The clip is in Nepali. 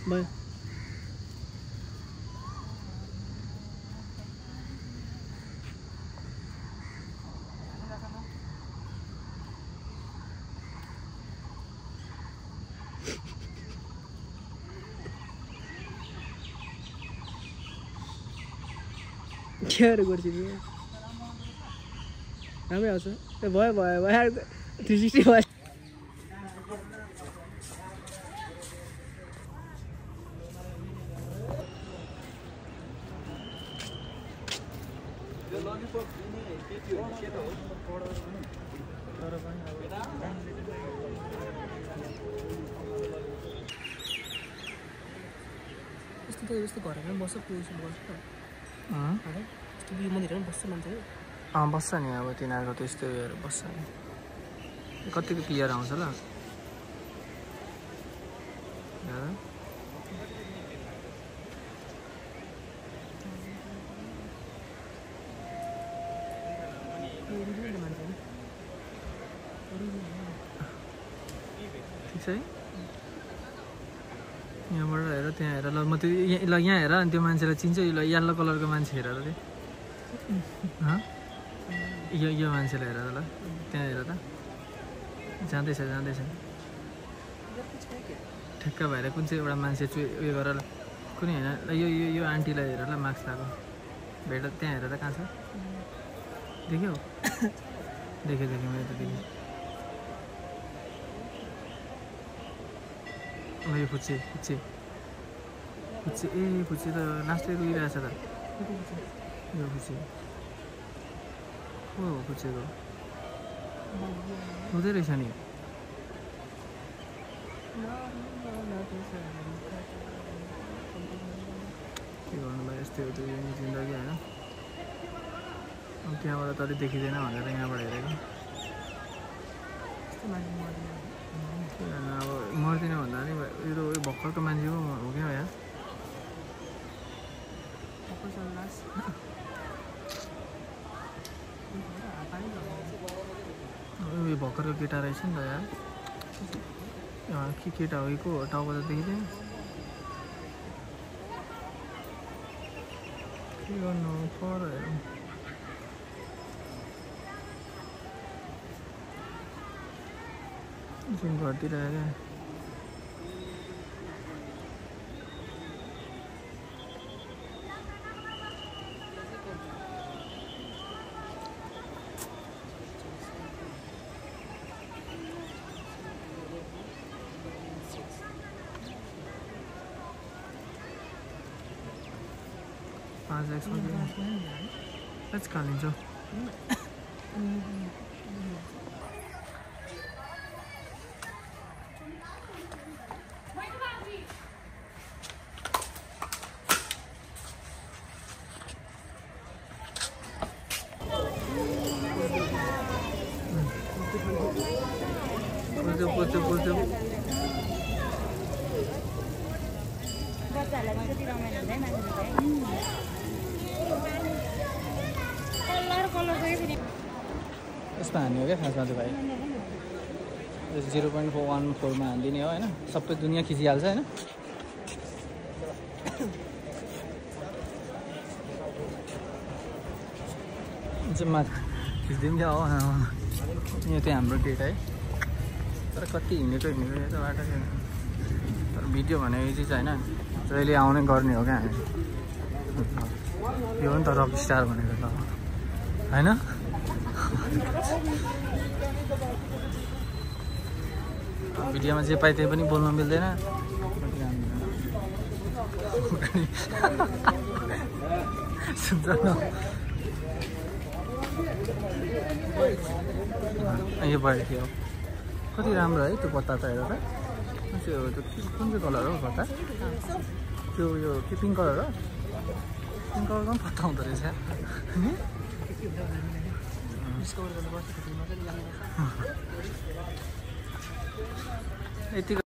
भयो के गर्छु राम्रै आउँछ ए भयो भयो भयो 360 भयो यस्तो घरमा बस्छ पुलिसले बस्छ यस्तो यो मन्दिरमा बस्छ मान्छे बस्छ नि अब तिनीहरूको त्यस्तो उयोहरू बस्छ नि कतिको क्लियर आउँछ ल ठिक छ है यहाँबाट हेर त्यहाँ हेर ल म त्यो ल यहाँ हेर अनि त्यो मान्छेलाई चिन्छ ल येल्लो कलरको मान्छे हेर त यो मान्छेलाई हेर त ल त्यहाँ हेर त जाँदैछ जाँदैछ ठ्याक्क भएर कुन चाहिँ एउटा मान्छे उयो गर ल कुनै होइन ल यो आन्टीलाई हेर ल मास्क लगाएको भेट त्यहाँ हेर त कहाँ छ देख्यौ देखेँ मैले त देखेँ यो फुच्चे फुच्चे फुच्चे ए फुच्चे त लास्टै रोइरहेछ त यो फुच्चे को हो फुच्चेको हुँदै रहेछ नि के गर्नु भाइ यस्तै हो त यो जिन्दगी होइन अब त्यहाँबाट त अलिक देखिँदैन भनेर यहाँबाट हेरेको अब मर्दिनँ भन्दा नि यो भर्खरको मान्छे हो क्या यार उयो भर्खरको केटा रहेछ नि त यार के केटा हो को टाउको त देखिँदैन के गर्नु पर्यो जिम घरतिर क्या Let's go, Linjo. यसमा हान्ने हो क्या खासमा चाहिँ भाइ 0.14 हानिदिने हो होइन सबै दुनियाँ खिचिहाल्छ होइन चाहिँ माथि खिचिदिउँ क्या हो यो चाहिँ हाम्रो डेट है तर कति हिँडेको यो त बाटो छैन तर भिडियो भनेको चाहिँ होइन जहिले आउने गर्ने हो क्या हामी यो हो नि त रक स्टार भनेको त होइन भिडियोमा जे पाए त्यही पनि बोल्न मिल्दैन सुन्छ यो भयो थियो कति राम्रो है त्यो पत्ता त हेर त त्यो कुन चाहिँ कलर हो पत्ता त्यो यो के पिङ्क कलर हो पिङ्क कलरको पनि पत्ता हुँदो रहेछ यतिको